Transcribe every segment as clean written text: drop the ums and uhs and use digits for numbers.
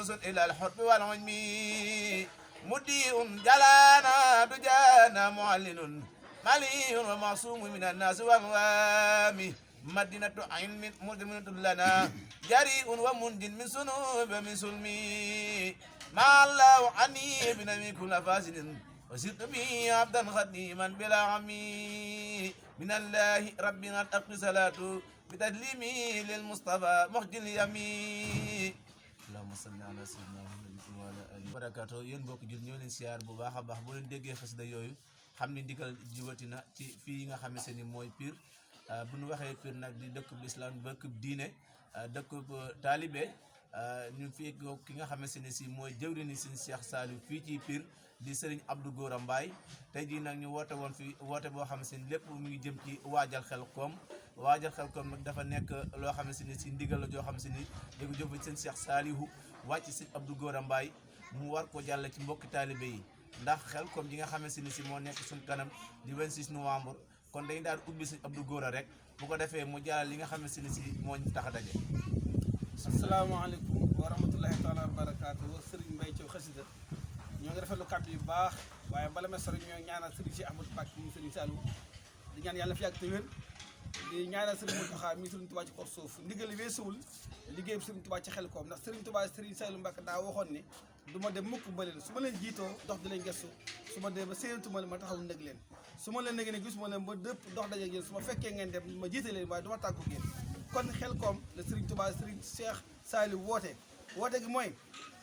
إلى الحب والعلم مديء جلانا دجانا معلن مليء ومعصوم من الناس والوام مدينة علم مدمنة لنا جريء ومنج من سنوب من سلمي مع الله عني بنبي كل فاسد وسرت به عبدا خديما بلا عمي من الله ربنا الأقل صلاة بتسليمي للمصطفى مخجل اليمين اللهم صل على سيدنا محمد وعلى آله barakaatu yéen mbokk jul ñoo leen siyaar bu baax a baax bu leen déggee xasida yooyu xam ni ndigal jiwatina ci fii nga xamante ni mooy Pire bu ñu waxee Pire nag di dëkkub islam dëkkub diine dëkkub taalibe ñu fii ki nga xamante ne si mooy jëwriñu Serigne Cheikh Saliou fii ci Pire di Serigne Abdou Gora Mbaye tey jii nag ñu woote woon fi woote boo xamante ni lépp mu ngi jëm ci waajal Xelcom nag dafa nekk loo xamante ni si ndigal la joo xamante ni dégg jëf Serigne Cheikh Saliou wàcc Serigne Abdou Gora Mbaye mu war ko jàll ci mbokki taalibe yi ndax Xelcom ji nga xamante ni si moo nekk suñ kanam di 26 novembre kon dañu daal ubbi Serigne Abdou Gora rek bu ko defee mu jàllal li nga xamante ni si moo ñu tax a daje. asalaamaaleykum wa rahmatullahi taala wa barakaatu Serigne Mbaye Thiaw xasida ñoo ngi rafetlu kàddu yu baax waaye bala ma sori ñoo ñaanal Serigne Cheikh Ahmadou Mbacké mi Serigne Saliou di ñaan yàlla fi yàgg te wér di ñaanal Serigne Mountakha mi Serigne Touba ci kaw suuf ndigal weesuwul liggéey Serigne Touba ci Xelcom ndax Serigne Touba Serigne Saliou Mbacké daa waxoon ne du ma dem mukk ba leen su ma leen jiitoo dox di leen gestu su ma dee ba séentuma leen ma taxaw nëg leen su ma leen nëgee ne gisuma leen ba dëpp dox daje yéen su ma fekkee ngeen dem ma jiite leen waaye du ma tàggu yéen kon Xelcom la Serigne Touba Serigne Cheikh Saliou woote gi mooy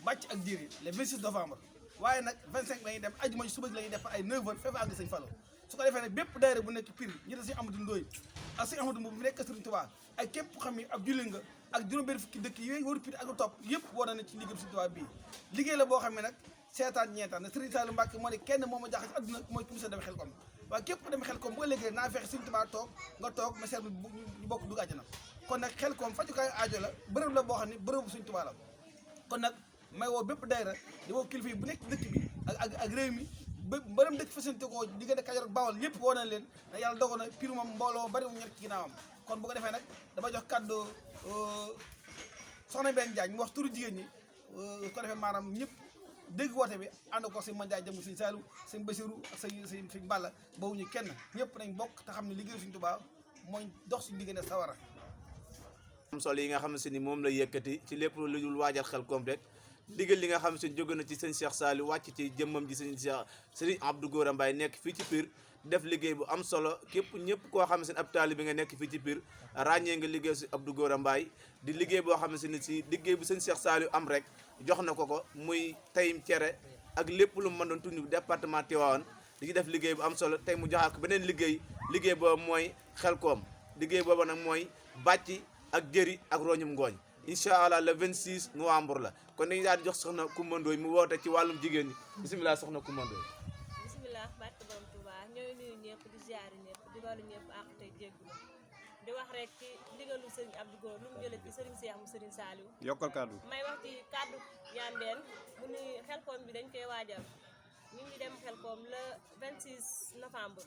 bàcc ak diir yi le 26 novembre waaye nag 25 la ñuy dem ajuma suba gi la ñuy def ay 9h feefa àgg Sëñ Fallou su ko defee nag bépp daayira bu nekk Pire ñi da Sëñ Amadou Ndoye ak Sëñ Amadou Mbow bu nekk Serigne Touba ak képp xam ni ab julli nga ak juróom-benn fukki dëkk yooyu waru Pire ak lu topp yëpp war na ne ci liggéey Serigne Touba bii liggéey la boo xam ne nag seetaan ñeetaan ne Serigne Saliou Mbacké moo ne kenn moo ma jaaxal ci adduna mooy ku mu sa dem Xelcom waaye képp ku dem Xelcom bu ëllëgee naa fexe Serigne Touba toog nga toog ma seet ñu bokk dugg àjjana kon nag Xelcom fajukaayu aajo la bërëb la boo xam ne bërëbu Serigne Touba la kon nag may woo bépp daayira di woo kilifa yi bu nekk dëkk bi ak réew mi ba mbërëm dëkk fasante ko diggante Kajoor ak Bawol ñëpp woo nañ leen ne yàlla dogal na Pire moom mbooloo bari mu ñett ci ginnaawam kon bu ko defee nag dama jox kàddu soxna benn Diagne mu wax turu jigéen ñi ko defee maanaam ñëpp dégg woote bi ànd ko Serigne Mandiaye jëm Serigne Saliou Serigne Bassirou ak Serigne Balla boobu ñu kenn ñëpp nañ bokk te xam ne liggéey Serigne Touba mooy dox suñu diggante sawara am solo yi nga xam ne ni moom la yëkkati ci lépp lu dul waajal Xelcom rek digal li nga xam ne jóge na ci sëñ Cheikh Saliou wàcc ci jëmmam ji Serigne Abdou Gora Mbaye nekk fii ci Pire def liggéey bu am solo ñëpp koo xam ne ab taalibe bi nga nekk fii ci Pire ràññee nga liggéey si Abdou Gora Mbaye di liggéey boo xam ne si liggéey bu sëñ Cheikh Saliou am rek jox na ko muy tayim cere ak lépp lu mu mën doon tudd département Tivaouane di ci def liggéey bu am solo tey mu joxaat ko beneen liggéey boobu mooy Xelcom liggéey boobu nag mooy bàcc ak jëri ak roñum ngooñ incha allah le 26 novembre la kon dañu daal di jox soxna Coumba Ndoye mu woote ci wàllum jigéen ñi bisimilah soxna Coumba Ndoye. bisimilah barke borom Touba ñooy nuyu ñëpp di ziari ñëpp di balu ñëpp àq tey jéggulu di wax rek ci ndigalu Serigne Abdou Gora lu mu jëlee ci Serigne Cheikh mu Serigne Saliou yokkal kàddu may wax ci kàddu Yandeen mu ni Xelcom bi dañ koy waajal ñu ngi dem Xelcom le 26 novembre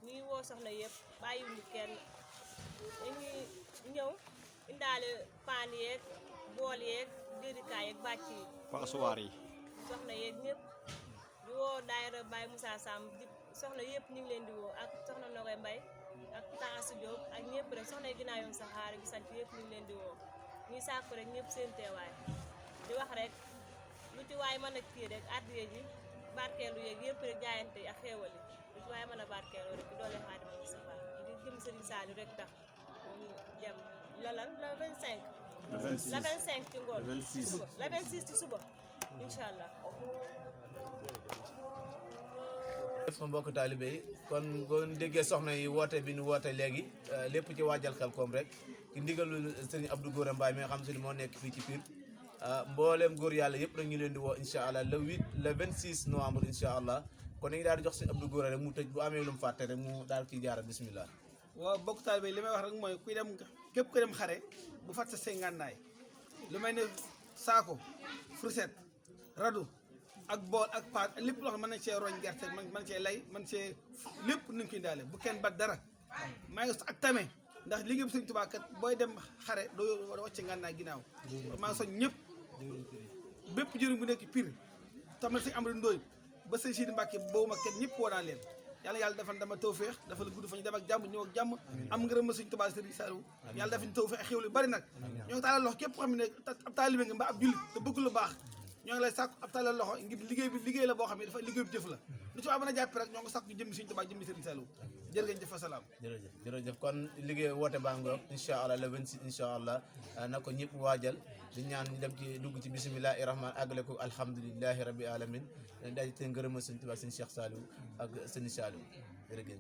ñu ngi woo soxna yëpp bàyyiwuñu kenn dañuy ñëw indaale paan yeeg bool yeeg jërikaay yeeg bàcc yi paasuwaar yi soxna yeeg ñëpp di woo daayira Baye Moussa Sam di soxna yëpp ñu ngi leen di woo ak soxna Nogoy Mbaye ak Taasi Diop ak ñëpp rek soxna yi ginnaaw yoon saxaar gi sant yëpp ñu ngi leen di woo ñuy sàkku rek ñëpp seen teewaay di wax rek lu ci waay mën a kii rek addiye ji barkeelu yeeg yëpp rek jaayante yi ak xéewal yi lu ci waay mën a barkeelu rek di doole Xaadimu Mustafaa di jëm Serigne Saliou rek tax ñu dem lan le 25 le 25 ci ngoon le 26 ci suba incha allah def ma mbokk taalibe yi kon boo déggee soxna yi woote bi ñu woote léegi lépp ci waajal Xelcom rek ci ndigalu Serigne Abdou Gora Mbaye mi nga xam ne moo nekk fii ci Pire mbooleem góor yàlla yëpp rek ñu leen di woo incha allah le 26 novembre incha allah kon dañu daal di jox Serigne Abdou Gora rek mu tëj bu amee lu mu fàtte rek mu daal ciy jaara bismillah. waaw bokk taalibe li may wax rek mooy kuy dem képp ku dem xare bu fàtte sa say ngànnaay lu may ne saako fourchette radu ak bool ak paat lépp loo xam mën nañ see roñ gerte man cee lay man see lépp nañ koy daale bu kenn bat dara maa ngi ak tame ndax liggéey bu Sëriñ Tuubaa kat booy dem xare doo wàcce ngànnaay ginnaaw maa ngi soñ ñëpp bépp jëriñ bu nekk Pire tamit sëñ Amadou Ndoye ba sëñ Sidi Mbacke boobu ma kenn ñëpp woo naa leen yàlla yàlla defal dama tawfeex dafa la gudd fa ñu dem ak jàmm ñëw ak jàmm am ngërëm ma sëñ Tuubaa Sëriñ Saliou yàlla dafa ñu tawfeex ak xéwal yu bari nag ñoo ngi taalal loxo képp xam ne ab taalibe nga mbaa ab jullit te bëgg lu baax ñoo ngi lay sàkku ab taalal loxo ngir liggéey bi liggéey la boo xam ne dafa liggéey bu jëf la lu ci waa mën a jàpp rek ñoo ngi sàkku jëmmi sëñ Tuubaa jëmmi Sëriñ Saliou jërëjëf fa salaam jërëjëf kon liggéey woote baa ngoog incha allah le 26 incha allah na ko ñëpp waajal di ñaan ñu dem ci dugg ci bisimilahi rahman àggale ko alhamdulilahi rabbi alamin daal di te ngërëmal sëñ Tuubaa sëñ Cheikh Saliou ak sëñ Saliou jërëjëf